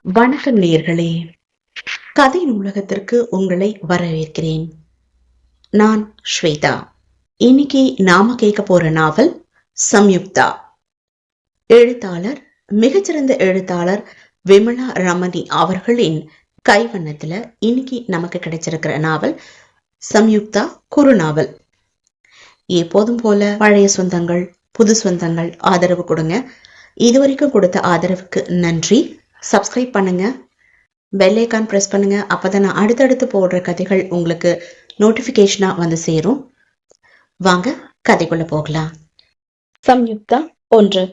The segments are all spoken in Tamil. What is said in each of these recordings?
வணக்கம் நேயர்களே, கதை நூலகத்திற்கு உங்களை வரவேற்கிறேன். நான் ஸ்வேதா. இன்னைக்கு நாம கேட்க போற நாவல் சம்யுக்தா. எழுத்தாளர், மிகச்சிறந்த எழுத்தாளர் விமலா ரமணி அவர்களின் கைவண்ணத்துல இன்னைக்கு நமக்கு கிடைச்சிருக்கிற நாவல் சம்யுக்தா குறுநாவல். எப்போதும் போல பழைய சொந்தங்கள், புது சொந்தங்கள் ஆதரவு கொடுங்க. இதுவரைக்கும் கொடுத்த ஆதரவுக்கு நன்றி. சப்ஸ்கிரைப் பண்ணுங்க, பெல் ஐகான் பிரஸ் பண்ணுங்க. அப்பதான் நான் அடுத்தடுத்து போடுற கதைகள் உங்களுக்கு நோட்டிபிகேஷனா வந்து சேரும். வாங்க கதைக்குள்ள போகலாம். சம்யுக்தா 1.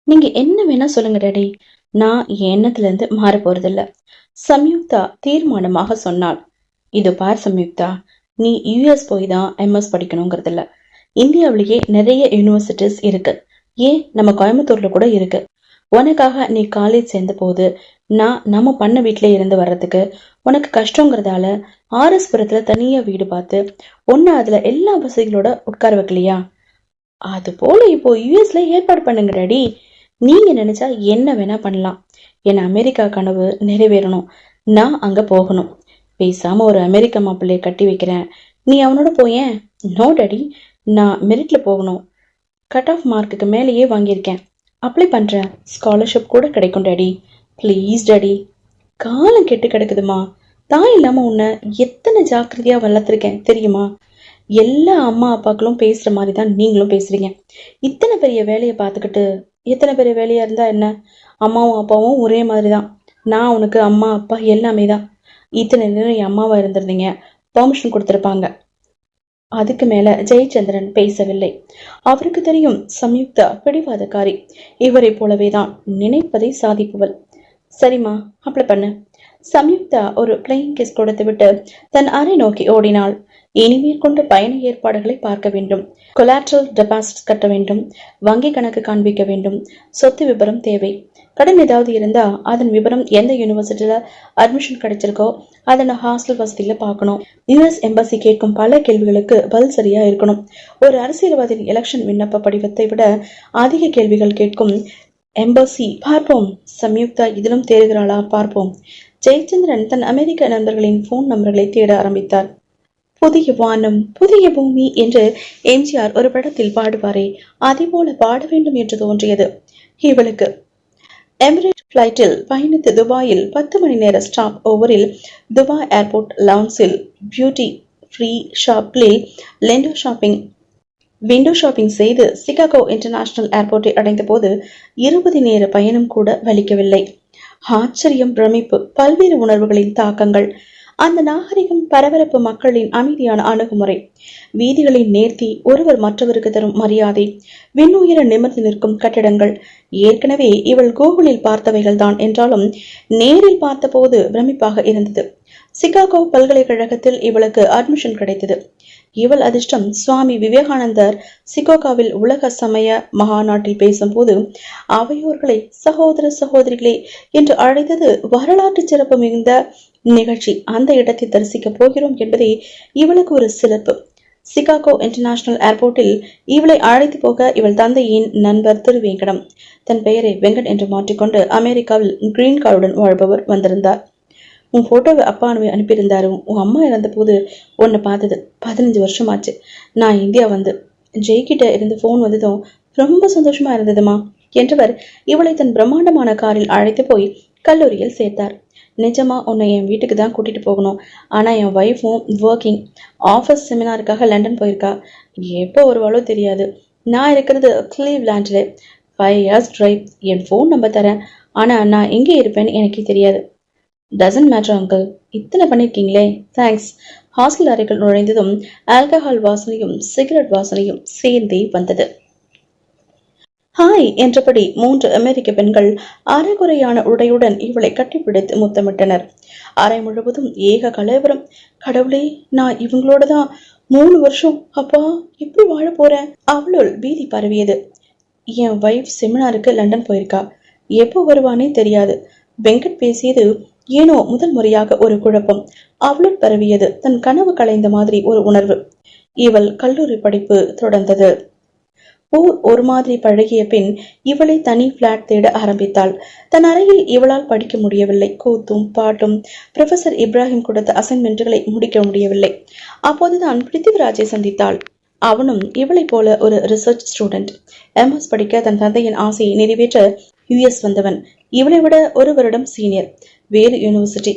நீங்க என்ன வேணா சொல்லுங்க டாடி, நான் எண்ணத்துல இருந்து மாற போறதில்ல. சம்யுக்தா தீர்மானமாக சொன்னாள். இது பார் சம்யுக்தா, நீ யுஎஸ் போய் தான் எம்எஸ் படிக்கணுங்கிறது இல்ல. இந்தியாவிலேயே நிறைய யூனிவர்சிட்டிஸ் இருக்கு. ஏன் நம்ம கோயம்புத்தூர்ல கூட இருக்கு. உனக்காக நீ காலேஜ் சேர்ந்த போது நான் நம்ம பண்ண வீட்டுல இருந்து வர்றதுக்கு உனக்கு கஷ்டங்கிறதால ஆர்எஸ் புரத்துல தனியா வீடு பார்த்து ஒன்னு அதுல எல்லா வசதிகளோட உட்கார வைக்கலையா? அது போல இப்போ யுஎஸ்ல ஏற்பாடு பண்ணுங்க டாடி. நீங்க நினைச்சா என்ன வேணா பண்ணலாம். என் அமெரிக்கா கனவு நிறைவேறணும். நான் அங்க போகணும். பேசாம ஒரு அமெரிக்க மாப்பிள்ளைய கட்டி வைக்கிறேன், நீ அவனோட போயேன். நோ டாடி, நான் மெரிட்ல போகணும். கட் ஆஃப் மார்க்குக்கு மேலேயே வாங்கியிருக்கேன். அப்ளை பண்றேன். ஸ்காலர்ஷிப் கூட கிடைக்கும் டாடி. Please daddy. காலம் கெட்டு கிடக்குதுமா. தாய் இல்லாம உன்னை எத்தனை ஜாக்கிரதையா வளர்த்துருக்கேன் தெரியுமா? எல்லா அம்மா அப்பாக்களும் பேசுற மாதிரி தான் நீங்களும் பேசுறீங்க. இத்தனை பெரிய வேலையை பார்த்துக்கிட்டு, எத்தனை பெரிய வேலையா இருந்தா என்ன, அம்மாவும் அப்பாவும் ஒரே மாதிரி தான். நான் உனக்கு அம்மா அப்பா எல்லாமே தான். இத்தனை நேரம் என் அம்மாவா இருந்திருந்தீங்க, பெர்மிஷன் கொடுத்துருப்பாங்க. அதுக்கு மேல ஜெயச்சந்திரன் பேசவில்லை. அவருக்கு தெரியும் சம்யுக்தா பிடிவாதக்காரி. இவரை போலவேதான் நினைப்பதை சாதிப்பவள். சரிம்மா, அப்ளை பண்ணு. சம்யுக்தா ஒரு பிளெயின் கிஸ் கொடுத்து விட்டு தன் அறை நோக்கி ஓடினாள். இனிமேற்கொண்டு பயண ஏற்பாடுகளை பார்க்க வேண்டும். கொலாட்ரல் டெபாசிட் கட்ட வேண்டும். வங்கி கணக்கு காண்பிக்க வேண்டும். சொத்து விபரம் தேவை. கடன் ஏதாவது இருந்தா அதன் விபரம், எந்த யூனிவர்சிட்டியில அட்மிஷன் கிடைச்சிருக்கோ அதன் ஹாஸ்டல் வசதியில பார்க்கணும். யுஎஸ் எம்பசி கேட்கும் பல கேள்விகளுக்கு பதில் சரியா இருக்கணும். ஒரு அரசியல்வாதியின் எலெக்ஷன் விண்ணப்ப படிவத்தை விட அதிக கேள்விகள் கேட்கும் எம்பசி. பார்ப்போம், சம்யுக்தா இதிலும் தேறுகிறாளா பார்ப்போம். ஜெயச்சந்திரன் தன் அமெரிக்க நண்பர்களின் போன் நம்பர்களை தேட ஆரம்பித்தார். புதிய வானம், புதிய பூமி என்று எம்ஜிஆர் ஒரு படத்தில் பாடுவாரே, அதே போல பாட வேண்டும் என்று தோன்றியது இவளுக்கு. எமிரேட் பிளைட்டில் பயணித்து துபாயில் 10 மணி நேர ஸ்டாப் ஓவரில் துபாய் ஏர்போர்ட் லவுன்ஸில் பியூட்டி ஃப்ரீ ஷாப்பில் விண்டோ ஷாப்பிங் செய்து சிகாகோ இன்டர்நேஷனல் ஏர்போர்ட்டை அடைந்த போது 20 நேர பயணம் கூட வலிக்கவில்லை. ஆச்சரியம், பிரமிப்பு, பல்வேறு உணர்வுகளின் தாக்கங்கள். அந்த நாகரிகம், பரபரப்பு, மக்களின் அமைதியான அணுகுமுறை, வீதிகளின் நேர்த்தி, ஒருவர் மற்றவருக்கு தரும் மரியாதை, விண்ணுயர நிமிர்ந்து நிற்கும் கட்டிடங்கள். ஏற்கனவே இவள் கூகுளில் பார்த்தவைகள் தான் என்றாலும் நேரில் பார்த்த போது பிரமிப்பாக இருந்தது. சிகாகோ பல்கலைக்கழகத்தில் இவளுக்கு அட்மிஷன் கிடைத்தது. இவள் அதிர்ஷ்டம், சுவாமி விவேகானந்தர் சிகாகோவில் உலக சமய மகாநாட்டில் பேசும்போது அவையோர்களை சகோதர சகோதரிகளே என்று அழைத்தது வரலாற்று சிறப்பு மிகுந்த நிகழ்ச்சி. அந்த இடத்தை தரிசிக்க போகிறோம் என்பதே இவளுக்கு ஒரு சிறப்பு. சிகாகோ இன்டர்நேஷனல் ஏர்போர்ட்டில் இவளை அழைத்து போக இவள் தந்தையின் நண்பர் திரு வெங்கடம், தன் பெயரை வெங்கட் என்று மாற்றிக்கொண்டு அமெரிக்காவில் கிரீன் கார்டுடன் வாழ்பவர் வந்திருந்தார். உன் போட்டோவை அப்பா அனுப்பியிருந்தாரு. உன் அம்மா இறந்த போது உன்னை பார்த்தது 15 வருஷம் ஆச்சு. நான் இந்தியா வந்து ஜெய்கிட்ட இருந்து போன் வந்ததும் ரொம்ப சந்தோஷமா இருந்ததுமா என்றவர் இவளை தன் பிரம்மாண்டமான காரில் அழைத்து போய் கல்லூரியில் சேர்த்தார். நிஜமா உன்னை என் வீட்டுக்கு தான் கூட்டிட்டு போகணும். ஆனா என் ஒய்ஃபும் ஒர்க்கிங், ஆஃபீஸ் செமினாருக்காக லண்டன் போயிருக்கா. எப்போ வருவாளோ தெரியாது. நான் இருக்கிறது கிளீவ்லாண்ட்ல. 5 years டிரைவ். என் ஃபோன் நம்பர் தரேன், ஆனா நான் எங்கே இருப்பேன்னு எனக்கு தெரியாது. டசன்ட் மேட்டர் அங்கிள், இத்தனை பண்ணிருக்கீங்களே, தேங்க்ஸ். ஹாஸ்டல் அறைகள் நுழைந்ததும் ஆல்கஹால் வாசனையும் சிகரெட் வாசனையும் சேர்ந்தே வந்தது. ஹாய் என்றபடி 3 அமெரிக்க பெண்கள் அரைகுறையான உடையுடன் இவளை கட்டிப்பிடித்து முத்தமிட்டனர். அறை முழுவதும் ஏக கலவரம். கடவுளே, நான் இவங்களோட தான் 3 வருஷம். அப்பா, எப்படி வாழ போறேன்? அவளுள் பீதி பரவியது. என் வைஃப் செமினாருக்கு லண்டன் போயிருக்கா. எப்போ வருவானே தெரியாது. வெங்கட் பேசியது ஏனோ முதல் முறையாக ஒரு குழப்பம் அவளுள் பரவியது. தன் கனவு கலைந்த மாதிரி ஒரு உணர்வு. இவள் கல்லூரி படிப்பு தொடர்ந்தது. ஒரு மாதிரி பழகிய பின் இவளை தனி பிளாட் தேட ஆரம்பித்தாள். தன் அறையில் இவளால் படிக்க முடியவில்லை. கூத்தும் பாட்டும் புரொஃபசர் இப்ராஹிம் கொடுத்த அசைன்மெண்ட்களை முடிக்க முடியவில்லை. அப்போதுதான் பிருத்திவிராஜை சந்தித்தாள். அவனும் இவளை போல ஒரு ரிசர்ச் ஸ்டூடெண்ட். எம்எஸ் படிக்க தன் தந்தையின் ஆசையை நிறைவேற்ற யுஎஸ் வந்தவன். இவளை விட ஒரு வருடம் சீனியர், வேறு யூனிவர்சிட்டி.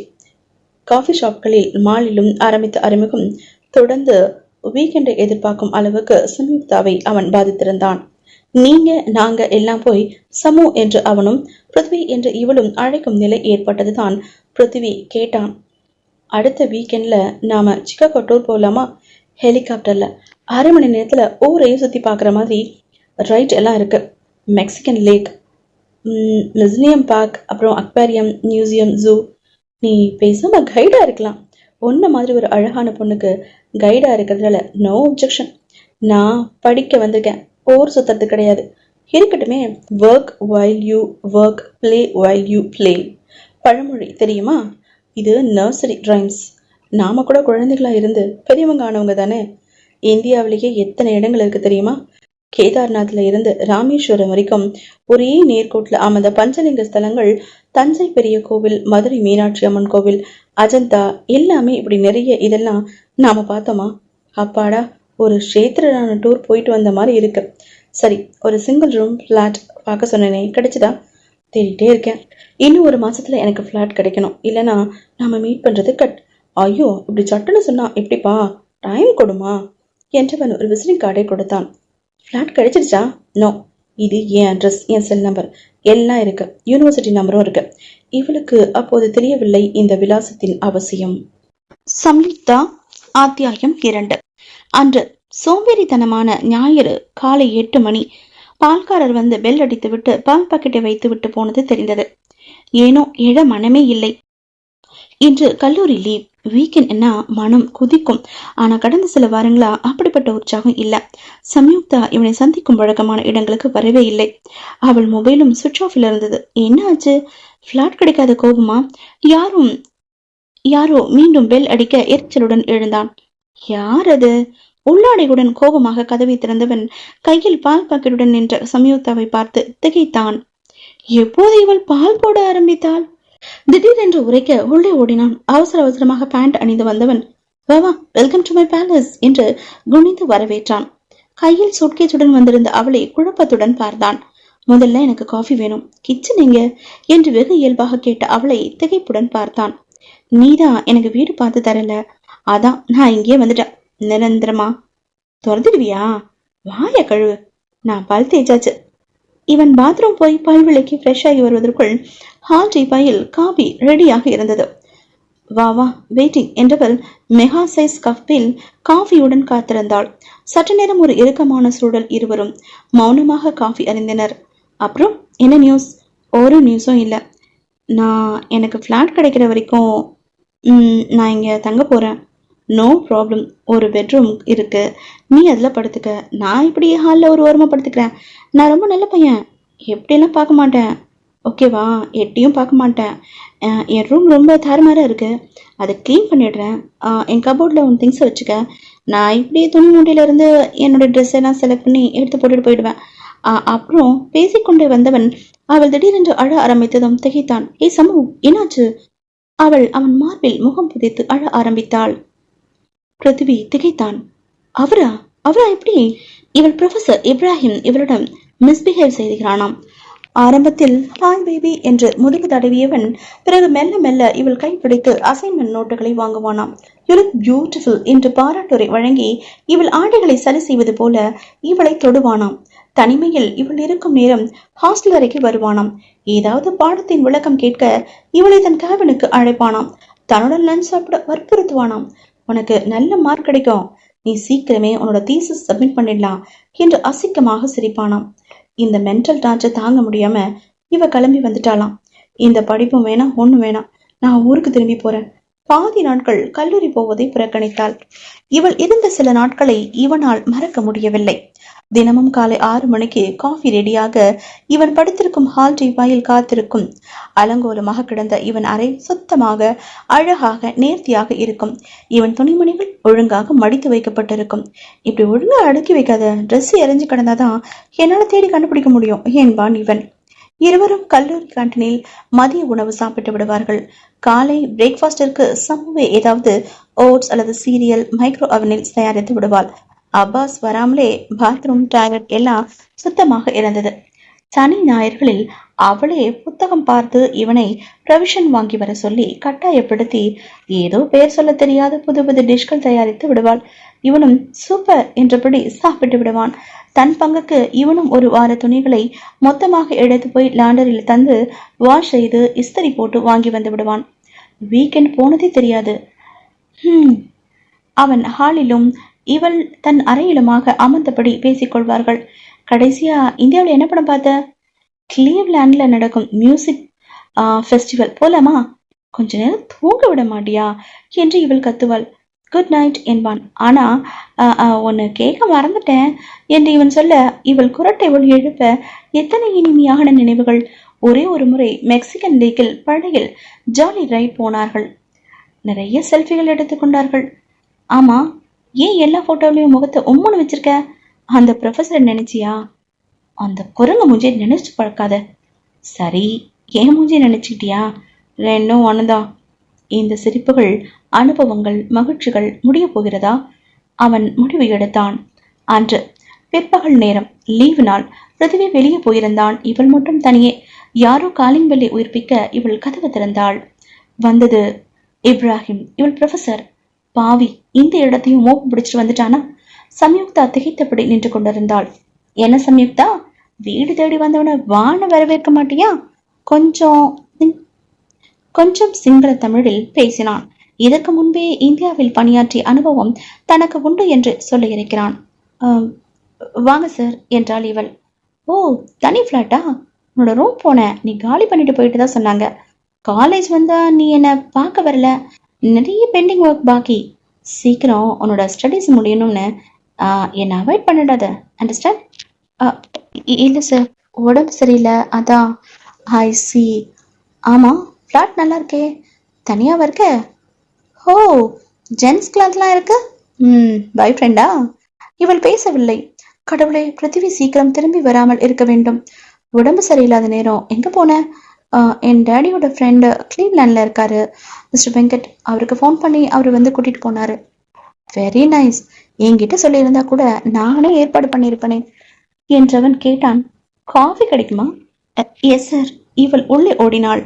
காஃபி ஷாப்களில் மாலிலும் ஆரம்பித்த அறிமுகம் தொடர்ந்து வீக்கெண்டை எதிர்பார்க்கும் அளவுக்கு சம்யுக்தாவை அவன் பாதித்திருந்தான். நீங்க நாங்க எல்லாம் போய் சமு என்று அவனும் பிருத்வி என்று இவளும் அழைக்கும் நிலை ஏற்பட்டதுதான். பிருத்வி கேட்டான், அடுத்த வீக்கெண்ட்ல நாம சிக்காகோ டூர் போகலாமா? ஹெலிகாப்டர்ல 1/2 மணி நேரத்துல ஊரையும் சுத்தி பாக்குற மாதிரி ரைட் எல்லாம் இருக்கு. மெக்சிகன் லேக், மியூசியம் பார்க், அப்புறம் அக்வாரியம், மியூசியம், ஜூ. நீ பேசாம கைடா இருக்கலாம். ஒன்ன மாதிரி ஒரு அழகான பொண்ணுக்கு கைடா இருக்கிறதுல நோ அப்ஜெக்ஷன். நான் படிக்க வந்திருக்கேன், ஊர் சுத்துறது கிடையாது. இருக்கட்டுமே, work while you work, play while you play. பழமொழி தெரியுமா? இது நர்சரி ரைம்ஸ். நாம கூட குழந்தைகளா இருந்து பெரியவங்க ஆனவங்க தானே. இந்தியாவிலேயே எத்தனை இடங்கள் இருக்கு தெரியுமா? கேதார்நாத்ல இருந்து ராமேஸ்வரம் வரைக்கும் ஒரே நேர்கோட்டில் அமர்ந்த பஞ்சலிங்க ஸ்தலங்கள், தஞ்சை பெரிய கோவில், மதுரை மீனாட்சி அம்மன் கோவில், அஜந்தா, எல்லாமே இப்படி நிறைய. இதெல்லாம் நாம பார்த்தோமா? அப்பாடா, ஒரு க்ஷேத்திரான டூர் போயிட்டு வந்த மாதிரி இருக்கு. சரி, ஒரு சிங்கிள் ரூம் ஃபிளாட் பார்க்க சொன்னேனே, கிடைச்சதா? தேடிட்டே இருக்கேன். இன்னும் 1 மாசத்துல எனக்கு ஃபிளாட் கிடைக்கணும், இல்லைன்னா நாம மீட் பண்றது கட். ஐயோ, இப்படி சட்டுன்னு சொன்னா எப்படிப்பா? டைம் கொடுமா என்றவன் ஒரு விசிட்டிங் கார்டை கொடுத்தான். ஃபிளாட் கிடைச்சிருச்சா? நோ. இது என் அட்ரஸ், என் செல் நம்பர் எல்லாம் இருக்கு. யூனிவர்சிட்டி நம்பரும் இருக்கு. இவளுக்கு அப்போது தெரியவில்லை இந்த விலாசத்தின் அவசியம். சம்யுக்தா அத்தியாயம் 2. அன்று சோம்பேறித்தனமான ஞாயிறு காலை 8 மணி. பால்காரர் வந்து பெல் அடித்து விட்டு பால் பாக்கெட்டை வைத்து விட்டு போனது தெரிந்தது. ஏனோ எழ மனமே இல்லை. இன்று கல்லூரி லீவ். வீக்கெண்ட் என்ன மனம் குதிக்கும். ஆனா கடந்த சில வாரங்களா அப்படிப்பட்ட உற்சாகம் இல்ல. சம்யுக்தா இவனை சந்திக்கும் வழக்கமான இடங்களுக்கு வரவே இல்லை. அவள் மொபைலும் சுவிட்ச் ஆஃப்ல இருந்தது. என்ன ஆச்சு? பிளாட் கிடைக்காத கோபமா? யாரோ மீண்டும் பெல் அடிக்க எரிச்சலுடன் எழுந்தான். யார் அது? உள்ளாடையுடன் கோபமாக கதவை திறந்தவன் கையில் பால் பாக்கெட்டுடன் நின்ற சம்யுக்தாவை பார்த்து திகைத்தான். எப்போது இவள் பால் போட ஆரம்பித்தாள்? திடீரென்று உரைக்க உள்ளே ஓடினான். அவசர அவசரமாக பேண்ட் அணிந்து வந்தவன், வா, வெல்கம் டு மை பேலஸ் என்று குனிந்து வரவேற்றான். கையில் சூட்கேஸுடன் வந்திருந்த அவளை குழப்பத்துடன் பார்த்தான். முதல்ல எனக்கு காஃபி வேணும், கிச்சன் எங்க என்று வெகு இயல்பாக கேட்ட அவளை திகைப்புடன் பார்த்தான். நீதான் எனக்கு வீடு பார்த்து தரல, அதான் நான் இங்கே வந்துட்டேன். நிரந்தரமா துறந்துடுவியா? வாய கழுவு, நான் பல் தேய்ச்சாச்சு. இவன் பாத்ரூம் போய் பல் விளக்கி ஃப்ரெஷ் ஆகி வருவதற்குள் ஹால் டீப்பாயில் காபி ரெடியாக இருந்தது. வா வா, வெயிட்டிங் என்றவள் மெகா சைஸ் கப்பில் காஃபியுடன் காத்திருந்தாள். சற்று நேரம் ஒரு இறுக்கமான சூழல். இருவரும் மௌனமாக காஃபி அருந்தினர். அப்புறம் என்ன நியூஸ்? ஒரு நியூஸும் இல்லை. எனக்கு ஃப்ளாட் கிடைக்கிற வரைக்கும் நான் இங்கே தங்க போறேன். No problem. ஒரு பெட்ரூம் இருக்கு, நீ அதில் படுத்துக்க. நான் இப்படி ஹாலில் ஒரு ஓரமாக படுத்துக்கிறேன். நான் ரொம்ப நல்ல பையன், எப்படியெல்லாம் பார்க்க மாட்டேன், ஓகேவா? எட்டியும் பார்க்க மாட்டேன். என் ரூம் ரொம்ப தாறுமாறாக இருக்கு, அதை க்ளீன் பண்ணிடுறேன். என் கபோர்டில் உன் திங்ஸை வச்சுக்க. நான் இப்படி துணி மூட்டையிலேருந்து என்னோட ட்ரெஸ் எல்லாம் செலக்ட் பண்ணி எடுத்து போட்டுட்டு போயிடுவேன். அப்புறம் பேசிக்கொண்டே வந்தவன் அவள் திடீரென்று அழ ஆரம்பித்ததும் திகைத்தான். ஏய் சமு, என்னாச்சு? அவள் அவன் மார்பில் முகம் புதைத்து அழ ஆரம்பித்தாள். பிருத்திவி திகைத்தான். அவரா எப்படி? இவள் புரொஃபசர் இப்ராஹிம் இவளிடம் மிஸ்பிஹேவ் செய்கிறானாம். ஆரம்பத்தில் ஹாய் பேபி என்று முதுகு தடவியவன் பிறகு மெல்ல மெல்ல இவள் கைப்பிடித்து அசைன்மெண்ட் நோட்டுகளை வாங்குவானாம். யூ லுக் பியூட்டிஃபுல் என்று பாராட்டுரை வழங்கி இவள் ஆடைகளை சரி செய்வது போல இவளை தொடுவானாம். தனிமையில் இவள் இருக்கும் நேரம் ஹாஸ்டல் அறைக்கு வருவானாம். ஏதாவது பாடத்தின் விளக்கம் கேட்க இவளை தன் கேபினுக்கு அழைப்பானாம். தன்னுடன் லஞ்ச் சாப்பிட வற்புறுத்துவானாம். உனக்கு நல்ல மார்க் கிடைக்கும், நீ சீக்கிரமே உன்னோட தீசிஸ் சப்மிட் பண்ணிடலாம் என்று அசிங்கமாக சிரிப்பானாம். இந்த மென்டல் டார்ச்சர் தாங்க முடியாம இவ கிளம்பி வந்துட்டாளாம். இந்த படிப்பும் வேணாம், ஒண்ணும் வேணாம், நான் ஊருக்கு திரும்பி போறேன். பாதி நாட்கள் கல்லூரி போவதை புறக்கணித்தாள். இவள் இருந்த சில நாட்களை இவனால் மறக்க முடியவில்லை. தினமும் காலை 6 மணிக்கு காஃபி ரெடியாக இவன் படுத்திருக்கும் ஹால் டீப்பாயில் காத்திருக்கும். அலங்கோலமாக கிடந்த இவன் அறை சுத்தமாக, அழகாக, நேர்த்தியாக இருக்கும். இவன் துணிமணிகள் ஒழுங்காக மடித்து வைக்கப்பட்டிருக்கும். இப்படி ஒழுங்கா அடுக்கி வைக்காத, ட்ரெஸ் எரிஞ்சு கிடந்தாதான் என்னால தேடி கண்டுபிடிக்க முடியும் என்பான் இவன். இருவரும் கல்லூரி கேண்டீனில் மதிய உணவு சாப்பிட்டு விடுவார்கள். காலை பிரேக்ஃபாஸ்டிற்கு சம்முவே ஏதாவது ஓட்ஸ் அல்லது சீரியல் மைக்ரோ அவனில் தயாரித்து விடுவாள். அப்பாஸ் வராமலே பாத்ரூம், டாய்லெட் எல்லாம் சுத்தமாக இருந்தது. சனி ஞாயிறுகளில் அவளே புத்தகம் பார்த்து இவனை ப்ரொவிஷன் வாங்கி வர சொல்லி கட்டாயப்படுத்தி ஏதோ பெயர் சொல்ல தெரியாத புது புது டிஷ்கள் தயாரித்து விடுவாள். இவனும் சூப்பர் என்றபடி சாப்பிட்டு விடுவான். தன் பங்குக்கு இவனும் ஒரு வார துணிகளை மொத்தமாக எடுத்து போய் லாண்டரியில் தந்து வாஷ் செய்து இஸ்திரி போட்டு வாங்கி வந்து விடுவான். வீக்கெண்ட் போனதே தெரியாது. அவன் ஹாலிலும் இவள் தன் அறையிலுமாக அமர்ந்தபடி பேசிக்கொள்வார்கள். கடைசியா இந்தியாவில் என்ன படம் பார்த்த? கிளீவ்லாண்ட்ல நடக்கும் மியூசிக் ஃபெஸ்டிவல் போலாமா? கொஞ்ச நேரம் தூங்க விட மாட்டியா என்று இவள் கத்துவாள். குட் நைட் என்பான். ஆனா ஒன்னு கேட்க மறந்துட்டேன் என்று இவன் சொல்ல இவள் குரட்டை ஒளி எழுப்ப எத்தனை இனிமையான நினைவுகள். ஒரே ஒரு முறை மெக்சிகன் லேக்கில் படகில் ஜாலி ரைட் போனார்கள். நிறைய செல்ஃபிகள் எடுத்துக்கொண்டார்கள். ஆமா, ஏன் எல்லா போட்டோவிலையும் முகத்தை உம்முன்னு வச்சிருக்க? அந்த ப்ரொஃபஸரை நினைச்சியா? அந்த குரங்கு மூஞ்சியை நினைச்சு பழக்காத. சரி, ஏன் மூஞ்சியை நினைச்சுக்கிட்டியா? ரெண்டும் ஒண்ணுதான். இந்த சிரிப்புகள், அனுபவங்கள், மகிழ்ச்சிகள் முடிய போகிறதா? அவன் முடிவு எடுத்தான். அன்று பிற்பகல் நேரம், லீவு நாள். பிருத்திவி வெளியே போயிருந்தான். இவள் மட்டும் தனியே. யாரோ காலிங் பெல்லை உயிர்ப்பிக்க இவள் கதவு திறந்தாள். வந்தது இப்ராஹிம். இவள் ப்ரொஃபஸர். பாவி, இந்த இடத்தையும் மோப்பு பிடிச்சிட்டு வந்துட்டானா? சம்யுக்தா திகைத்தபடி நின்று கொண்டிருந்தாள். என்ன சம்யுக்தா, வீடு தேடி வந்தவன வான வரவேற்க மாட்டியா? கொஞ்சம் சிங்கள தமிழில் பேசினான். இதற்கு முன்பே இந்தியாவில் பணியாற்றிய அனுபவம் தனக்கு உண்டு என்று சொல்லியிருக்கிறான். வாங்க சார் என்றாள் இவள். ஓ, தனி பிளாட்டா? உன்னோட ரூம் போனேன், நீ காலி பண்ணிட்டு போயிட்டு தான் சொன்னாங்க. காலேஜ் வந்தா நீ என்ன பார்க்க வரல. நிறைய பெண்டிங் ஒர்க் பாக்கி. சீக்கிரம் உன்னோட ஸ்டடீஸ் முடியணும்னு என்னை அவாய்ட் பண்ணிடாத. அண்டர்ஸ்டாண்ட்? இல்லை சார், உடம்பு சரியில்லை, அதான். ஐ சி. ஆமாம், ஃப்ளாட் நல்லா இருக்கே, தனியாக இருக்க? ஓ, ஜென்ஸ் கிளாத்லாம் இருக்கு. பாய் ஃப்ரெண்டா? இவள் பேசவில்லை. கடவுளே, பிருத்திவி சீக்கிரம் திரும்பி வராமல் இருக்க வேண்டும். உடம்பு சரியில்லாத நேரம் எங்கே போனேன்? என் டேடியோட ஃப்ரெண்டு கிளீவ்லாண்டில் இருக்காரு, மிஸ்டர் வெங்கட். அவருக்கு ஃபோன் பண்ணி அவர் வந்து கூட்டிகிட்டு போனார். Very nice. என்கிட்ட சொல்லியிருந்தா கூட நானே ஏற்பாடு பண்ணியிருப்பேனே என்றவன் கேட்டான். காஃபி கிடைக்குமா? Yes sir. இவள் உள்ளே ஓடினாள்.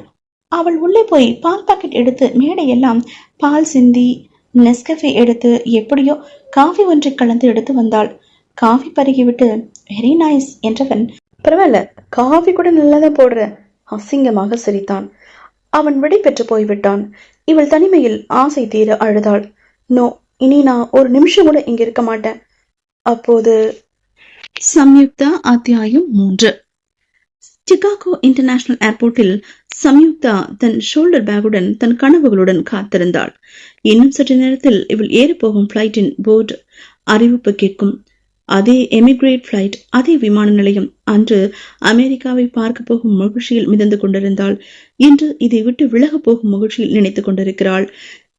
அவள் உள்ளே போய் பால் பாக்கெட் எடுத்து மேடையெல்லாம் பால் சிந்தி நெஸ்கஃபே எடுத்து எப்படியோ காஃபி ஒன்றை கலந்து எடுத்து வந்தாள். காஃபி பருகிவிட்டு வெரி நைஸ் என்றவன், பரவாயில்ல, காஃபி கூட நல்லாதான் போடுற, அசிங்கமாக சிரித்தான். அவன் விடை பெற்று போய்விட்டான். இவள் தனிமையில் ஆசை தீர அழுதாள். நோ, இனி நான் ஒரு நிமிஷம் கூட இங்க இருக்க மாட்டேன். அப்போது சம்யுக்தா அத்தியாயம் 3. சிகாகோ இன்டர்நேஷனல் ஏர்போர்ட்டில் சம்யுக்தா தன் ஷோல்டர் பேக்குடன் தன் கனவுகளுடன் காத்திருந்தாள். இன்னும் சற்று நேரத்தில் இவள் ஏறிப்போகும் பிளைட்டின் போர்டு அறிவிப்பு கேட்கும். அதே எமிகிரேட் பிளைட், அதே விமான நிலையம். அன்று அமெரிக்காவை பார்க்க போகும் மகிழ்ச்சியில் மிதந்து கொண்டிருந்தாள். இன்று இதை விட்டு விலக போகும் மகிழ்ச்சியில் நினைத்துக் கொண்டிருக்கிறாள்,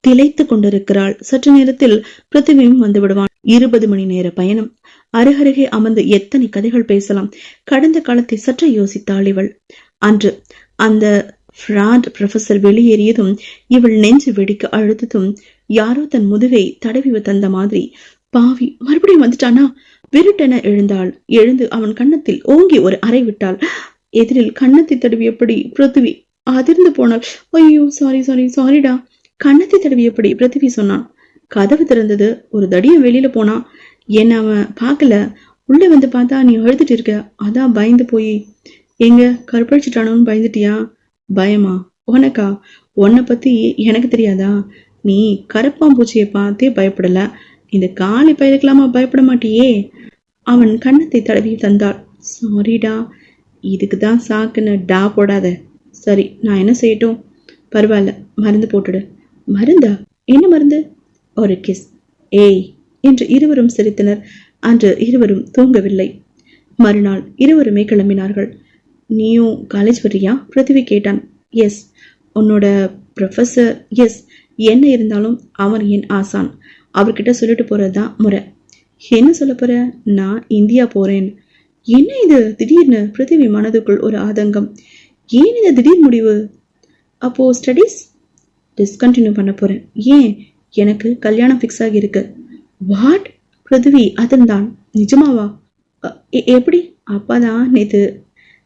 திளைத்து கொண்டிருக்கிறாள். சற்று நேரத்தில் பிருத்திவியும் வந்து விடுவான். 20 மணி நேர பயணம். அருகருகே அமர்ந்து எத்தனை கதைகள் பேசலாம். கடந்த காலத்தை சற்று யோசித்தாள் இவள். அன்று அந்த ஃப்ராட் ப்ரொஃபசர் வெளியேறியதும் இவள் நெஞ்சு வெடிக்க அழுத்ததும் யாரோ தன் முதுகை தடவி தந்த மாதிரி, பாவி மறுபடியும் வந்துட்டானா? விருட்டென எழுந்தாள். எழுந்து அவன் கன்னத்தில் ஓங்கி ஒரு அறை விட்டாள். எதிரில் கன்னத்தை தடவியபடி பிருத்திவி அதிர்ந்து போனாள். ஐயோ, சாரிடா. கன்னத்தை தடவியபடி பிருத்திவி சொன்னான். கதவு திறந்தது. ஒரு தடியும் வெளியில போனான். என்ன அவன் பார்க்கல. உள்ள வந்து பார்த்தா நீ அழுதுட்டு இருக்க. அதான் பயந்து போய். எங்க கற்பழிச்சிட்டானோன்னு பயந்துட்டியா? பயமா? உனக்கா? உன்னை பத்தி எனக்கு தெரியாதா? நீ கருப்பாம்பூச்சியை பார்த்தே பயப்படல, இந்த காலி பயிருக்கலாமா பயப்பட மாட்டியே? அவன் கன்னத்தை தடவி தந்தாள். சாரிடா, இதுக்குதான் சாக்குன்னு டா போடாத. சரி, நான் என்ன செய்யட்டும்? பரவாயில்ல, மருந்து போட்டுடு. மருந்தா? என்ன மருந்து? ஒரு கிஸ். ஏய் என்று இருவரும் சிரித்தனர். அன்று இருவரும் தூங்கவில்லை. மறுநாள் இருவருமே கிளம்பினார்கள். நீயும் காலேஜ் வர்றியா? பிருத்திவி கேட்டான். எஸ். உன்னோட ப்ரொஃபஸர்? எஸ். என்ன இருந்தாலும் அவர் என் ஆசான். அவர்கிட்ட சொல்லிட்டு போறதுதான் முறை. என்ன சொல்ல போற? நான் இந்தியா போறேன். என்ன இது திடீர்னு? பிருத்திவி மனதுக்குள் ஒரு ஆதங்கம். ஏன் இந்த திடீர் முடிவு? அப்போ ஸ்டடீஸ் டிஸ்கண்டினியூ பண்ண போறேன். ஏன்? எனக்கு கல்யாணம் ஃபிக்ஸ் ஆகி இருக்கு. வாட்? பிருத்திவி அதிர்ந்தான். நிஜமாவா? எப்படி? அப்பாதான் நேத்து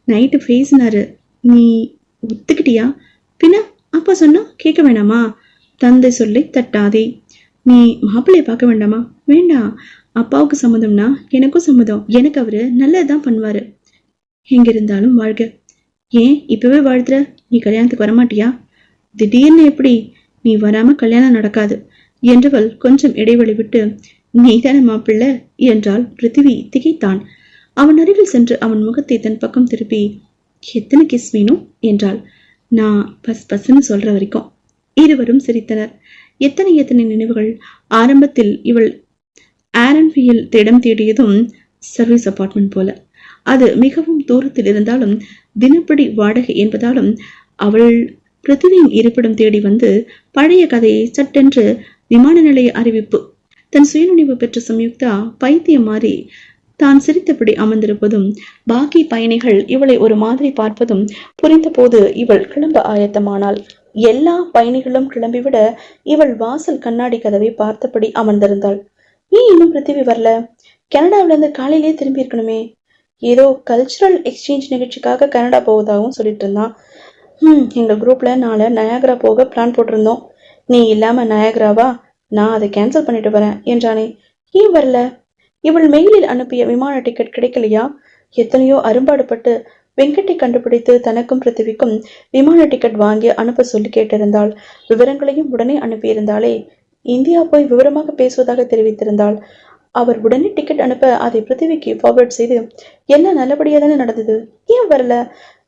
நைட்டு பேசினாரு. நீ ஒத்துக்கிட்டியா? பின்ன அப்பா சொன்னா கேட்க வேணாமா? தந்தை சொல்லி தட்டாதே. நீ மாப்பிள்ளைய பார்க்க வேண்டாமா? வேண்டாம். அப்பாவுக்கு சம்மதம்னா எனக்கும் சம்மதம். எனக்கு அவரு நல்லதுதான் பண்ணுவாரு. எங்க இருந்தாலும் வாழ்க. ஏன் இப்பவே வாழ்த்துற? நீ கல்யாணத்துக்கு வரமாட்டியா? திடீர்னு எப்படி? நீ வராம கல்யாணம் நடக்காது என்றவள் கொஞ்சம் இடைவெளி விட்டு, நீதான மாப்பிள்ளை என்றாள். பிருத்திவி திகைத்தான். அவன் அருகில் சென்று அவன் முகத்தை தன் பக்கம் திருப்பி, எத்தனை கிஸ் வேணும் என்றாள். நான் பஸ்ன்னு சொல்ற வரைக்கும். இருவரும் சிரித்தனர். எத்தனை எத்தனை நினைவுகள். ஆரம்பத்தில் இவள் ஆரன்பியில் திடம் தேடியதும் சர்வீஸ் அபார்ட்மெண்ட் போல. அது மிகவும் தூரத்தில் இருந்தாலும் தினப்படி வாடகை என்பதாலும் அவள் பிருத்திவியின் இருப்பிடம் தேடி வந்து பழைய கதையை சட்டென்று விமான நிலைய அறிவிப்பு. தன் சுயநினைவு பெற்ற சம்யுக்தா பைத்தியம் மாறி தான் சிரித்தபடி அமர்ந்திருப்பதும் பாக்கி பயணிகள் இவளை ஒரு மாதிரி பார்ப்பதும் புரிந்த போது இவள் கிளம்ப ஆயத்தமானாள். எல்லா பயணிகளும் கிளம்பிவிட இவள் வாசல் கண்ணாடி கதவை பார்த்தபடி அமர்ந்திருந்தாள். ஏன் இன்னும் பிருத்திவி வரல? கனடாவிலிருந்து காலையிலேயே திரும்பி இருக்கணுமே. ஏதோ கல்ச்சுரல் எக்ஸ்சேஞ்ச் நிகழ்ச்சிக்காக கனடா போவதாகவும் சொல்லிட்டு இருந்தான். எங்க குரூப்ல நாளை நயாகரா போக பிளான் போட்டிருந்தோம். நீ இல்லாம நயாகராவா? நான் அதை கேன்சல் பண்ணிட்டு வரேன் என்றானே. ஏன் வரல? இவள் மெயிலில் அனுப்பிய விமான டிக்கெட் கிடைக்கலையா? எத்தனையோ அரும்பாடுபட்டு வெங்கட்டை கண்டுபிடித்து தனக்கும் பிருத்திவிக்கும் விமான டிக்கெட் வாங்கி அனுப்ப சொல்லி கேட்டிருந்தாள். விவரங்களையும் உடனே அனுப்பியிருந்தாளே. இந்தியா போய் விவரமாக பேசுவதாக தெரிவித்திருந்தாள். அவர் உடனே டிக்கெட் அனுப்ப அதை பிருத்திவிக்கு ஃபார்வர்ட் செய்து எல்லாம் நல்லபடியா தானே நடந்தது. ஏன் வரல?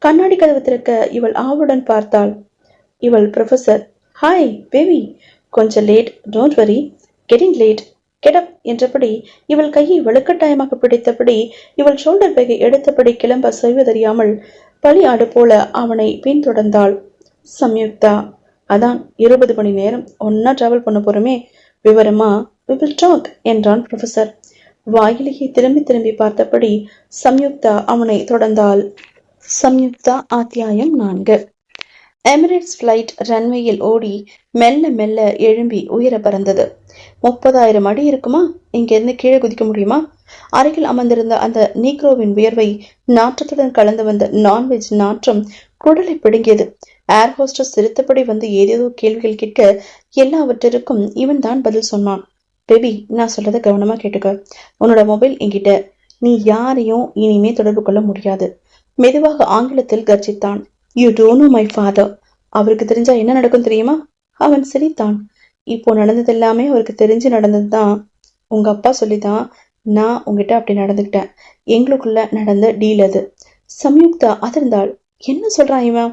கண்ணாடி கதவு திறக்க இவள் ஆவலுடன் பார்த்தாள். இவள் ப்ரொஃபசர். ஹாய் பேபி, கொஞ்சம் late. Don't worry, getting late. Get up என்றபடி இவள் கையை வலுக்கட்டாயமாக பிடித்தபடி இவள் ஷோல்டர் பேக்கை எடுத்தபடி கிளம்ப செய்வதறியாமல் பழி ஆடு போல அவனை பின்தொடர்ந்தாள். சம்யுக்தா. அதான் 20 மணி நேரம் ஒன்னா டிராவல் பண்ண போறோமே, விவரமா we will talk என்றான் ப்ரொஃபசர். வாயிலேயே திரும்பி திரும்பி பார்த்தபடி சம்யுக்தா அவனை தொடர்ந்தாள். சம்யுக்தா அத்தியாயம் 4. எமிரேட்ஸ் பிளைட் ரன்வேயில் ஓடி மெல்ல மெல்ல எழும்பி உயர பறந்தது. 30,000 அடி இருக்குமா? இங்கிருந்து கீழே குதிக்க முடியுமா? அருகில் அமர்ந்திருந்த அந்த நீக்ரோவின் வியர்வை நாற்றத்துடன் கலந்து வந்த நான்வெஜ் நாற்றம் குடலை பிடுங்கியது. ஏர் ஹோஸ்டஸ் சிரித்தபடி வந்து ஏதேதோ கேள்விகள் கேட்க எல்லாவற்றிற்கும் இவன் தான் பதில் சொன்னான். பேபி, நான் சொல்றதை கவனமா கேட்டுக்க. உன்னோட மொபைல் என்கிட்ட. நீ யாரையும் இனிமே தொடர்பு கொள்ள முடியாது. மெதுவாக ஆங்கிலத்தில் கர்ஜித்தான். You don't know my father. அவருக்கு தெரிஞ்சா என்ன நடக்கும் தெரியுமா? அவன் சிரித்தான். இப்போ நடந்தது எல்லாமே அவருக்கு தெரிஞ்சு நடந்ததுதான். உங்க அப்பா சொல்லிதான் நான் உங்ககிட்ட அப்படி நடந்துக்கிட்டேன். எங்களுக்குள்ள நடந்த டீல் அது. சம்யுக்தா அதிர்ந்தாள். என்ன சொல்றான் இவன்?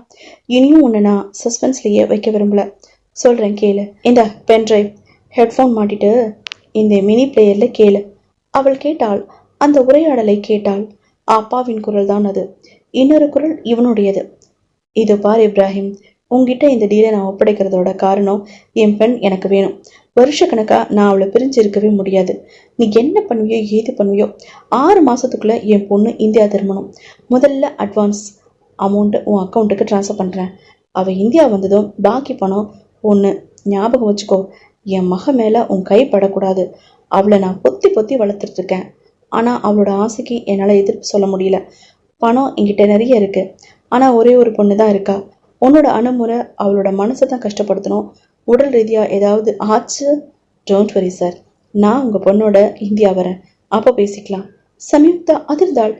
இனியும் உன்னை நான் சஸ்பென்ஸ்லயே வைக்க விரும்பல. சொல்றேன் கேளு. இந்த பென்ட்ரைவ் ஹெட்ஃபோன் மாட்டிட்டு இந்த மினி பிளேயர்ல கேளு. அவள் கேட்டாள். அந்த உரையாடலை கேட்டாள். அப்பாவின் குரல் தான் அது. இன்னொரு குரல் இவனுடையது. இது பார் இப்ராஹிம், உங்ககிட்ட இந்த டீலை நான் ஒப்படைக்கிறதோட காரணம் என் பெண் எனக்கு வேணும். வருஷ கணக்கா நான் அவளை பிரிஞ்சு இருக்கவே முடியாது. நீ என்ன பண்ணுவியோ ஏது பண்ணுவியோ 6 மாசத்துக்குள்ள என் பொண்ணு இந்தியா திரும்பணும். முதல்ல அட்வான்ஸ் அமௌண்ட் உன் அக்கௌண்ட்டுக்கு ட்ரான்ஸ்ஃபர் பண்றேன். அவள் இந்தியா வந்ததும் பாக்கி பணம் ஒன்று. ஞாபகம் வச்சுக்கோ, என் மக மேல உன் கை படக்கூடாது. அவளை நான் பொத்தி பொத்தி வளர்த்துட்டு இருக்கேன். ஆனா அவளோட ஆசைக்கு என்னால எதிர்ப்பு சொல்ல முடியல. பணம் என்கிட்ட நிறைய இருக்கு. ஆனா ஒரே ஒரு பொண்ணு தான் இருக்கா. உன்னோட அணுமுறை அவளோட மனசை தான் கஷ்டப்படுத்தணும். உடல் ரீதியா ஏதாவது ஆச்சு. டோன்ட் வரி சார், நான் உங்க பொண்ணோட இந்தியா வரேன். அப்ப பேசிக்கலாம். சம்யுக்தா அதிர்ந்தாள்.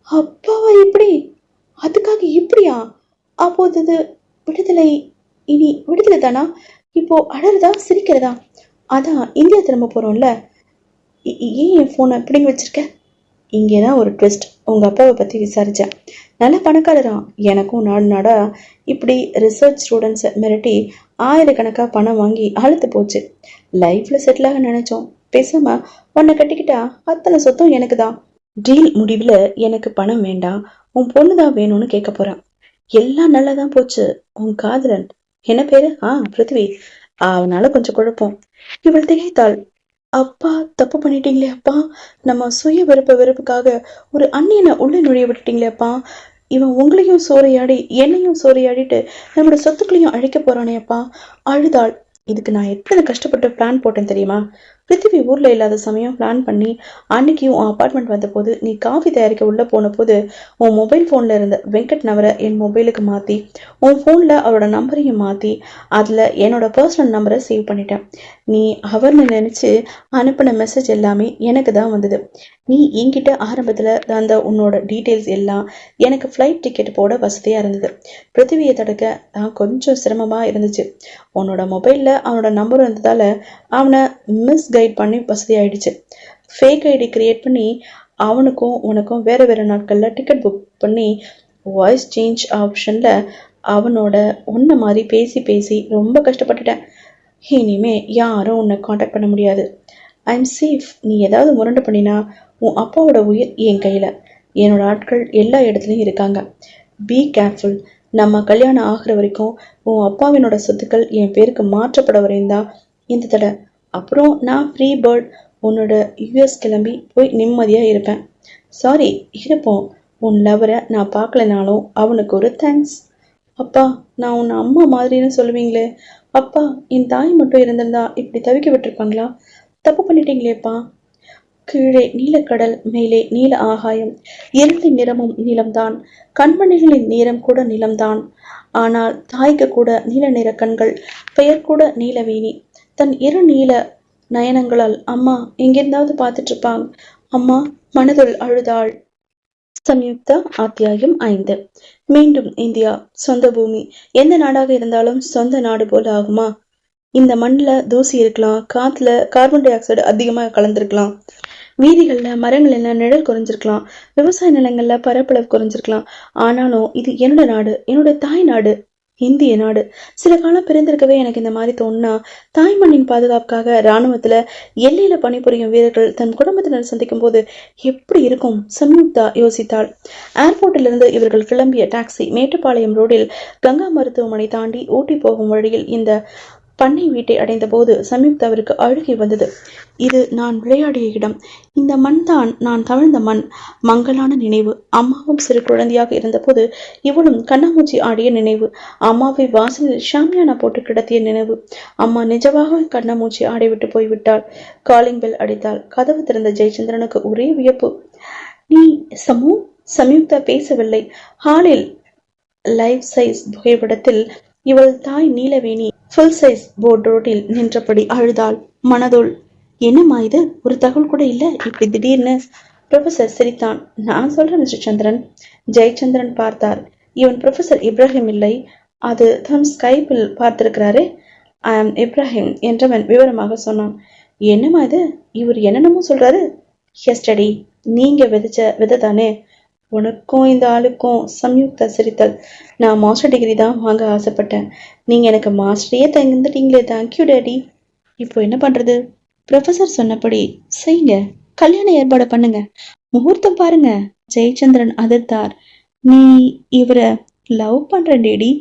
அப்பாவா இப்படி? அதுக்காக இப்படியா? அப்போது விடுதலை இனி விடுதலை தானா? இப்போ அழறதா சிரிக்கிறதா? அதான் இந்தியா திரும்ப போறோம்ல. ஏன் என் போனை பிடிங்கி வச்சிருக்க? இங்கேதான் ஒரு ட்விஸ்ட். உங்க அப்பாவை பத்தி விசாரிச்சேன். நல்ல பணக்காரரா. எனக்கும் நாடு நாடா இப்படி ரிசர்ச் ஸ்டூடெண்ட்ஸை மிரட்டி 1000 கணக்கா பணம் வாங்கி அழுத்து போச்சு. லைஃப்ல செட்டில் ஆக நினைச்சோம். பேசாம உன்னை கட்டிக்கிட்டா அத்தனை சொத்தும் எனக்கு தான். டீல் முடிவுல எனக்கு பணம் வேண்டாம், உன் பொண்ணுதான் வேணும்னு கேட்க போறான். எல்லாம் நல்லாதான் போச்சு. உன் காதலன் என்ன பேரு? பிருத்திவி. அவனால கொஞ்சம் குழப்பம். இவள் திகைத்தாள். அப்பா, தப்பு பண்ணிட்டீங்களே அப்பா. நம்ம சுய வெறுப்புக்காக ஒரு அந்நியனை உள்ள நுழைய விட்டுட்டீங்களே அப்பா. இவன் உங்களையும் சோறையாடி என்னையும் சோறையாடிட்டு நம்மளோட சொத்துக்களையும் அழிக்க போறானே அப்பா. அழுதாள். இதுக்கு நான் எத்தனை கஷ்டப்பட்டு பிளான் போட்டேன் தெரியுமா? பிருத்திவி ஊர்ல இல்லாத சமயம் பிளான் பண்ணி அன்னைக்கு உன் அபார்ட்மெண்ட் வந்த போது நீ காஃபி தயாரிக்க உள்ள போன போது உன் மொபைல் போன்ல இருந்த வெங்கட் நவரை என் மொபைலுக்கு மாத்தி உன் போன்ல அவரோட நம்பரையும் மாத்தி அதுல என்னோட பர்சனல் நம்பரை சேவ் பண்ணிட்டேன். நீ அவர்னு நினைச்சு அனுப்பின மெசேஜ் எல்லாமே எனக்கு தான் வந்தது. நீ என்கிட்ட ஆரம்பத்துல அந்த உன்னோட டீட்டெயில்ஸ் எல்லாம் எனக்கு ஃப்ளைட் டிக்கெட் போட வசதியா இருந்தது. பிருத்திவியை தடுக்க கொஞ்சம் சிரமமா இருந்துச்சு. உன்னோட மொபைல்ல அவனோட நம்பர் இருந்ததால அவனை மிஸ் கைட் பண்ணி வசதி ஆயிடுச்சு. ஃபேக் ஐடி கிரியேட் பண்ணி அவனுக்கும் உனக்கும் வேற வேற நாட்கள்ல டிக்கெட் புக் பண்ணி வாய்ஸ் சேஞ்ச் ஆப்ஷன்ல அவனோட ஒன்ன மாதிரி பேசி பேசி ரொம்ப கஷ்டப்பட்டுட்டேன். இனிமே யாரும் உன்னை காண்டாக்ட் பண்ண முடியாது. I'm safe. நீ ஏதாவது முரண்டு பண்ணினா உன் அப்பாவோட உயிர் என் கையில. என்னோட ஆட்கள் எல்லா இடத்துலயும் இருக்காங்க. Be careful. நம்ம கல்யாணம் ஆகுற வரைக்கும் உன் அப்பாவினோட சொத்துக்கள் என் பேருக்கு மாற்றப்பட வரையும் தான் இந்த தடை. அப்புறம் நான் ஃப்ரீ பேர்ட். உன்னோட யூஎஸ் கிளம்பி போய் நிம்மதியா இருப்பேன். சாரி, இருப்போம். உன் லவரை நான் பார்க்கலனாலும் அவனுக்கு ஒரு தேங்க்ஸ். அப்பா, நான் உன்னை அம்மா மாதிரின்னு சொல்லுவீங்களே அப்பா. என் தாய் மட்டும் இருந்திருந்தா இப்படி தவிக்க விட்டுருப்பாங்களா? தப்பு பண்ணிட்டீங்களேப்பா. கீழே நீலக்கடல், மேலே நீல ஆகாயம். இரண்டின் நிறமும் நீளம்தான். கண்மணிகளின் நிறம் கூட நிலம்தான். ஆனால் தாய்க்கு கூட நீல நிற கண்கள், பெயர் கூட நீலவேணி. தன் இரு நீல நயனங்களால் அம்மா எங்கிருந்தாவது பார்த்துட்டு இருப்பாங்க. அம்மா மனதுள் அழுதாள். சம்யுக்தா. அத்தியாயம் 5. மீண்டும் இந்தியா. சொந்த பூமி. எந்த நாடாக இருந்தாலும் சொந்த நாடு போல ஆகுமா? இந்த மண்ணுல தூசி இருக்கலாம், காத்துல கார்பன் டை ஆக்சைடு அதிகமாக கலந்துருக்கலாம், வீதிகள்ல மரங்கள்ல நிழல் குறைஞ்சிருக்கலாம், விவசாய நிலங்கள்ல பரப்பளவு குறைஞ்சிருக்கலாம். ஆனாலும் இது என்னோட நாடு, என்னோட தாய் நாடு, இந்திய நாடு. சில காலம் பிறந்திருக்கவே எனக்கு இந்த மாதிரி தோணுனா, தாய் மண்ணின் பாதுகாப்புக்காக ராணுவத்துல எல்லையில பணிபுரியும் வீரர்கள் தன் குடும்பத்தினர் சந்திக்கும் போது எப்படி இருக்கும்? சம்யுக்தா யோசித்தாள். ஏர்போர்ட்டில் இருந்து இவர்கள் கிளம்பிய டாக்ஸி மேட்டுப்பாளையம் ரோடில் கங்கா மருத்துவமனை தாண்டி ஊட்டி போகும் வழியில் இந்த பண்ணை வீட்டை அடைந்த போது சம்யுக்தாவிற்கு அழுகை வந்தது. இது நான் விளையாடிய இடம். இந்த மண் தான் நான் தவழ்ந்த மண். மங்கலான நினைவு. அம்மாவும் சிறு குழந்தையாக இருந்தபோது இவளும் கண்ணாமூச்சி ஆடிய நினைவு. அம்மாவை வாசலில் ஷாமியானா போட்டு கிடத்திய நினைவு. அம்மா நிஜமாக கண்ணாமூச்சி ஆடிவிட்டு போய்விட்டாள். Calling bell அடித்தாள். கதவு திறந்த ஜெயச்சந்திரனுக்கு ஒரே வியப்பு. நீ சமு? சம்யுக்தா பேசவில்லை. ஹாலில் லைஃப் சைஸ் புகைப்படத்தில் இவள் தாய் நீலவேணி ஃபுல் சைஸ் போர்ட் ரோட்டில் நின்றபடி அழுதாள். மனதோள், என்னம்மா இது? ஒரு தகவல் கூட இல்ல இப்படி திடீர்னு? ப்ரொஃபசர் சிரித்தான். நான் சொல்றேன் மிஸ்டர் சந்திரன். ஜெயச்சந்திரன் பார்த்தார். இவன் ப்ரொஃபசர் இப்ராஹிம் இல்லை, அது தம் ஸ்கைப்பில் பார்த்திருக்கிறாரே. ஐ ஆம் இப்ராஹிம் என்றவன் விவரமாக சொன்னான். என்னம்மா இது? இவர் என்னென்னமோ சொல்றாரு. எஸ்டடி, நீங்க விதைச்ச விதை தானே. உனக்கும் இந்த ஆளுக்கும். சம்யுக்தா சிரித்தல். நான் மாஸ்டர் டிகிரி தான் வாங்க ஆசைப்பட்டேன். நீங்க எனக்கு மாஸ்டரையே தந்துட்டீங்களே. Thank you daddy. இப்போ என்ன பண்றது? ப்ரொஃபசர் சொன்னபடி செய்யுங்க. கல்யாண ஏற்பாடு பண்ணுங்க. முகூர்த்தம் பாருங்க. ஜெயச்சந்திரன் அதிர்த்தார். நீ இவரை லவ் பண்ற டேடி?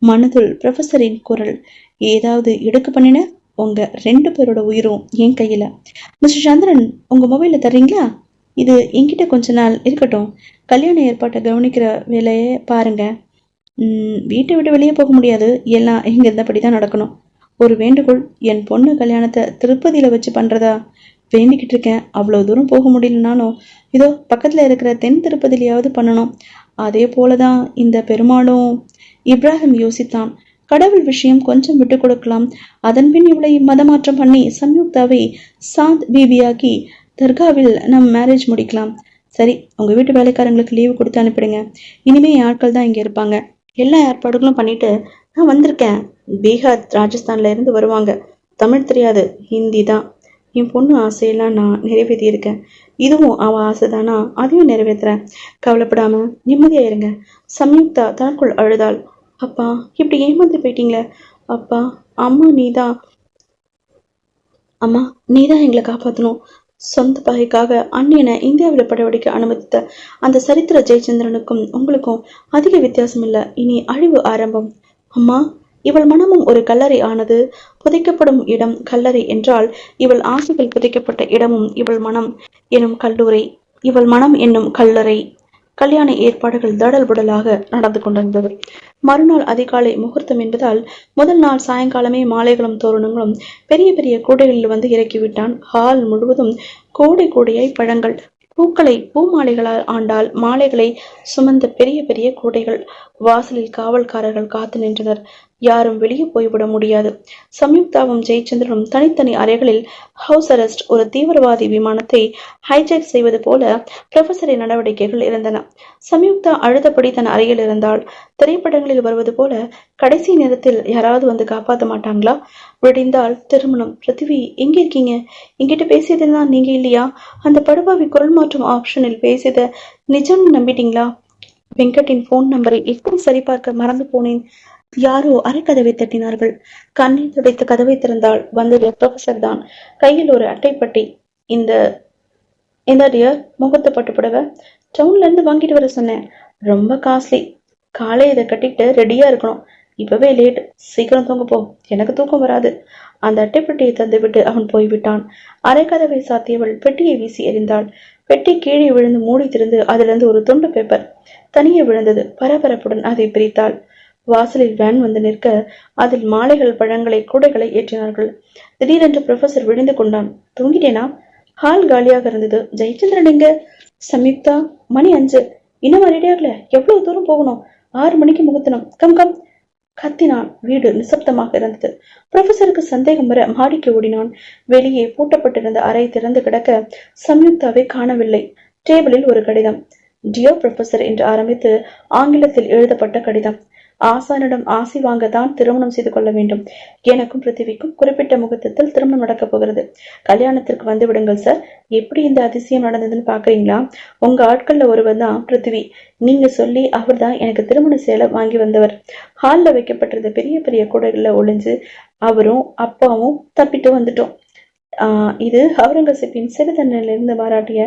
மனதுள் ப்ரொஃபசரின் குரல். ஏதாவது எடுக்க பண்ணின உங்க 2 பேரோட உயிரும் என் கையில. மிஸ்டர் சந்திரன், உங்க மொபைல தர்றீங்களா? இது என்கிட்ட கொஞ்ச நாள் இருக்கட்டும். கல்யாண ஏற்பாட்டை கவனிக்கிற வேலையை பாருங்க. வீட்டை விட்டு வெளியே போக முடியாது. எல்லாம் எங்க இருந்தபடிதான் நடக்கணும். ஒரு வேண்டுகோள், என் பொண்ணு கல்யாணத்தை திருப்பதியில வச்சு பண்றதா வேண்டிக்கிட்டு இருக்கேன். அவ்வளவு தூரம் போக முடியலனாலும் இதோ பக்கத்துல இருக்கிற தென் திருப்பதிலையாவது பண்ணணும். அதே போலதான் இந்த பெருமாளும். இப்ராஹிம் யோசித்தான். கடவுள் விஷயம் கொஞ்சம் விட்டு கொடுக்கலாம். அதன்பின் இவளை மதமாற்றம் பண்ணி சம்யுக்தாவை சாந்த் பிபியாக்கி தர்காவில் நம் மேரேஜ் முடிக்கலாம். சரி, உங்க வீட்டு வேலைக்காரங்களுக்கு லீவு கொடுத்து அனுப்பிடுங்க. இனிமே ஆட்கள் தான் இங்க இருப்பாங்க. எல்லா ஏற்பாடுகளும் பண்ணிட்டு நான் வந்திருக்கேன். பீகார், ராஜஸ்தான்ல இருந்து வருவாங்க. தமிழ் தெரியாது, ஹிந்தி தான். என் பொண்ணு ஆசையெல்லாம் நான் நிறைவேற்றி இருக்கேன். இதுவும் அவ ஆசைதானா? அதையும் நிறைவேற்றுறேன். கவலைப்படாம நிம்மதியா இருங்க. சம்யுக்தா தனக்குள் அழுதாள். அப்பா, இப்படி ஏமாந்து போயிட்டீங்களே. அப்பா, அம்மா நீதான். அம்மா, நீதான் எங்களை காப்பாற்றணும். சொந்த பகைக்காக அந்நியனை இந்தியாவில் படவடிக்க அனுமதித்த அந்த சரித்திர ஜெயச்சந்திரனுக்கும் உங்களுக்கும் அதிக வித்தியாசம் இல்லை. இனி அழிவு ஆரம்பம். அம்மா, இவள் மனமும் ஒரு கல்லறை ஆனது. புதைக்கப்படும் இடம் கல்லறை என்றால் இவள் ஆசைகள் புதைக்கப்பட்ட இடமும் இவள் மனம் என்னும் கல்லறை. கல்யாண ஏற்பாடுகள் தடல் புடலாக நடந்து கொண்டிருந்தது. மறுநாள் அதிகாலை முகூர்த்தம் என்பதால் முதல் நாள் சாயங்காலமே மாலைகளும் தோரணங்களும் பெரிய பெரிய கூடைகளில் வந்து இறக்கிவிட்டான். ஹால் முழுவதும் கோடை கோடையாய் பழங்கள், பூக்களை பூமாலைகளால் ஆண்டால் மாலைகளை சுமந்த பெரிய பெரிய கூடைகள். வாசலில் காவல்காரர்கள் காத்து நின்றனர். யாரும் வெளியே போய்விட முடியாது. சம்யுக்தாவும் ஜெயச்சந்திரனும் தனித்தனி அறைகளில் ஹவுஸ் அரெஸ்ட். ஒரு தீவிரவாதி விமானத்தை ஹைஜாக் செய்வது போல ப்ரொஃபஸரின் நடவடிக்கைகள் இருந்தன. சம்யுக்தா அழுதபடி தன் அறையில் இருந்தால் திரைப்படங்களில் வருவது போல கடைசி நேரத்தில் யாராவது வந்து காப்பாற்ற மாட்டாங்களா? விடிந்தால் திருமணம். பிருத்திவி, எங்க இருக்கீங்க? எங்கிட்ட பேசியதெல்லாம் நீங்க இல்லையா? அந்த படுபாவி குரல் மாற்றும் ஆப்ஷனில் பேசியத நிஜம்னு நம்பிட்டீங்களா? வெங்கட்டின் போன் நம்பரை எப்படி சரிபார்க்க மறந்து போனேன். யாரோ அரைக்கதவை தட்டினார்கள். கண்ணை துடைத்து கதவை திறந்தால் வந்தது ப்ரொஃபசர் தான். கையில் ஒரு அட்டைப்பட்டி. இந்த டியர், முகூர்த்த பட்டு புடவை டவுன்ல இருந்து வாங்கிட்டு வர சொன்னேன். ரொம்ப காஸ்ட்லி. காலை இதை கட்டிட்டு ரெடியா இருக்கணும். இப்பவே லேட். சீக்கிரம் தூங்க போ. எனக்கு தூக்கம் வராது. அந்த அட்டைப்பட்டியை தந்து விட்டு அவன் போய்விட்டான். அரைக்கதவை சாத்தியவள் பெட்டியை வீசி எறிந்தாள். பெட்டி கீழே விழுந்து மூடி திறந்து அதிலிருந்து ஒரு துண்டு பேப்பர் தனியே விழுந்தது. பரபரப்புடன் அதை பிரித்தாள். வாசலில் வேன் வந்து நிற்க அதில் மாலைகள், பழங்களை, கூடைகளை ஏற்றினார்கள். திடீரென்று ப்ரொஃபசர் விழுந்து கொண்டான். தூங்கிட்டேனா? ஹால் காலியாக இருந்தது. ஜெயச்சந்திரன் எங்க? சம்யுக்தா, மணி 5. இன்னும் ரெடியாகல. எவ்வளவு தூரம் போகணும்? 6 மணிக்கு முகூர்த்தம். கம் கம் கத்தினான். வீடு நிசப்தமாக இருந்தது. ப்ரொஃபசருக்கு சந்தேகம் வர மாடிக்கு ஓடினான். வெளியே பூட்டப்பட்டிருந்த அறை திறந்து கிடக்க சம்யுக்தாவை காணவில்லை. டேபிளில் ஒரு கடிதம். டியர் ப்ரொஃபசர் என்று ஆரம்பித்து ஆங்கிலத்தில் எழுதப்பட்ட கடிதம். ஆசானிடம் ஆசி வாங்கத்தான் திருமணம் செய்து கொள்ள வேண்டும். எனக்கும் பிருத்திவிக்கும் குறிப்பிட்ட முகூர்த்தத்தில் திருமணம் நடக்கப் போகிறது. கல்யாணத்திற்கு வந்து விடுங்கள் சார். எப்படி இந்த அதிசயம் நடந்ததுன்னு பாக்குறீங்களா? உங்க ஆட்கள்ல ஒருவர் தான் பிருத்திவி. நீங்க சொல்லி அவர் தான் எனக்கு திருமண சேலை வாங்கி வந்தவர். ஹால்ல வைக்கப்பட்டிருந்த பெரிய பெரிய கூடைகள்ல ஒளிஞ்சு அவரும் அப்பாவும் தப்பிட்டு வந்துட்டோம். இது அவுரங்கசீப்பின் சிறுதன்னிலிருந்து பாராட்டிய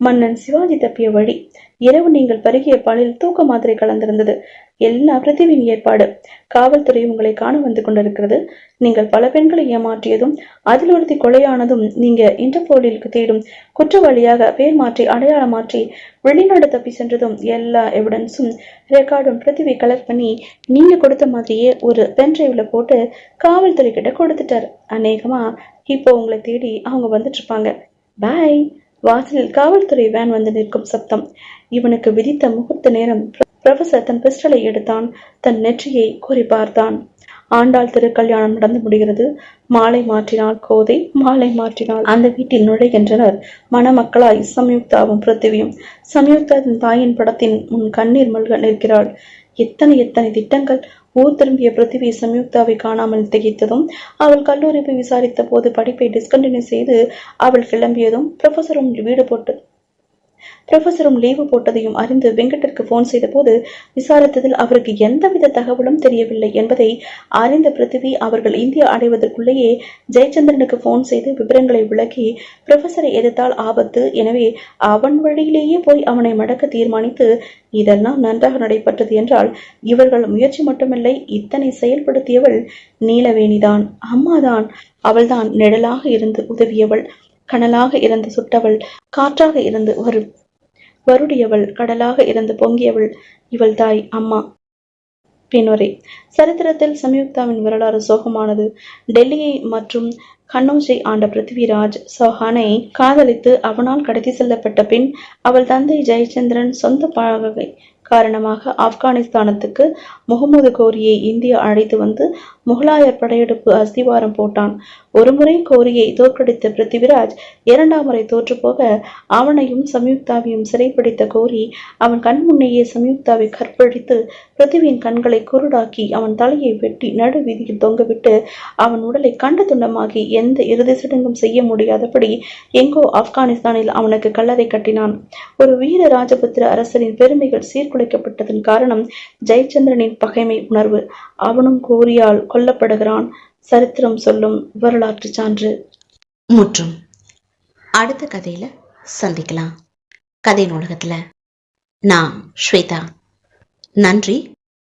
மன்னன் சிவாஜி தப்பிய வழி. இரவு நீங்கள் பருகிய பாலில் தூக்க மாத்திரை கலந்திருந்தது. எல்லா பிருத்திவியின் ஏற்பாடு. காவல்துறை உங்களை காண வந்து கொண்டிருக்கிறது. நீங்கள் பல பெண்களை ஏமாற்றியதும் அதில் ஒருத்தி கொலையானதும் நீங்க இன்டர்போலில் தேடும் குற்றவாளியாக பேர் மாற்றி அடையாளம் மாற்றி வெளிநாடு தப்பி சென்றதும் எல்லா எவிடன்ஸும் ரெக்கார்டும் பிருத்திவி கலெக்ட் பண்ணி நீங்க கொடுத்த மாதிரியே ஒரு பென்டிரைவ்ல போட்டு காவல்துறை கிட்ட கொடுத்துட்டார். அநேகமா இப்போ உங்களை தேடி அவங்க வந்துட்டு இருப்பாங்க. பாய். வாசலில் காவல்துறை வேன் வந்து நிற்கும் சப்தம். இவனுக்கு விதித்த முகூர்த்த நேரம். ப்ரொஃபசர் தன் பிஸ்டலை எடுத்தான். தன் நெற்றியை குறி பார்த்தான். ஆண்டாள் திருக்கல்யாணம் நடந்து முடிகிறது. மாலை மாற்றினாள் கோதை. மாலை மாற்றினாள். அந்த வீட்டில் நுழைகின்றனர் மணமக்களாய் சம்யுக்தாவும் பிருத்திவியும். சம்யுக்தாவின் தாயின் படத்தின் முன் கண்ணீர் மல்க நிற்கிறாள். எத்தனை எத்தனை திட்டங்கள்! ஊர் திரும்பிய பிருத்திவி சம்யுக்தாவை காணாமல் திகைத்ததும், அவள் கல்லூரி போய் விசாரித்த போது படிப்பை டிஸ்கண்டினியூ செய்து அவள் கிளம்பியதும், ப்ரொஃபசரும் லீவு போட்டதையும் அறிந்து வெங்கட்டிற்கு போன் செய்த போது விசாரித்ததில் அவருக்கு எந்தவித தகவலும் தெரியவில்லை என்பதை அறிந்த பிருத்திவி அவர்கள் இந்தியா அடைவதற்குள்ளேயே ஜெயச்சந்திரனுக்கு போன் செய்து விவரங்களை விளக்கி ப்ரொஃபசரை எதிர்த்தால் ஆபத்து, எனவே அவன் வழியிலேயே போய் அவனை மடக்க தீர்மானித்து இதெல்லாம் நன்றாக நடைபெற்றது என்றால் இவர்கள் முயற்சி மட்டுமில்லை, இத்தனை செயல்படுத்தியவள் நீலவேணிதான். அம்மாதான். அவள்தான் நிழலாக இருந்து உதவியவள், கனலாக இருந்து சுட்டவள், காற்றாக இருந்து வருடியவள், கடலாக இருந்து பொங்கியவள். இவள் தாய் அம்மா. பின்வரை சரித்திரத்தில் சம்யுக்தாவின் வரலாறு சோகமானது. டெல்லியை மற்றும் கன்னோஜை ஆண்ட பிருத்திவிராஜ் சௌஹானை காதலித்து அவனால் கடத்தி செல்லப்பட்ட பின் அவள் தந்தை ஜெயச்சந்திரன் சொந்த பகை காரணமாக ஆப்கானிஸ்தானத்துக்கு முகமது கோரியை இந்தியா அழைத்து வந்து முகலாயர் படையெடுப்பு அஸ்திவாரம் போட்டான். ஒருமுறை கோரியை தோற்கடித்த பிருத்திவிராஜ் 2ஆம் முறை தோற்றுப்போக அவனையும் சம்யுக்தாவையும் சிறைப்பிடித்த கோரி அவன் கண் முன்னையே சம்யுக்தாவை கற்பழித்து பிருத்திவியின் கண்களை குருடாக்கி அவன் தலையை வெட்டி நடு வீதியில் தொங்கவிட்டு அவன் உடலை கண்ட துண்டமாகி எந்த இறுதி சடங்கும் செய்ய முடியாதபடி எங்கோ ஆப்கானிஸ்தானில் அவனுக்கு கல்லறை கட்டினான். ஒரு வீர ராஜபுத்திர அரசரின் பெருமைகள் சீர்குலைக்கப்பட்டதன் காரணம் ஜெயச்சந்திரனின் பகைமை உணர்வு. அவனும் கோரியால் கொல்லப்படுகிறான். சரித்திரம் சொல்லும் வரலாற்று சான்று. முற்றும். அடுத்த கதையில சந்திக்கலாம். கதை நூலகத்துல நான் ஸ்வேதா. நன்றி.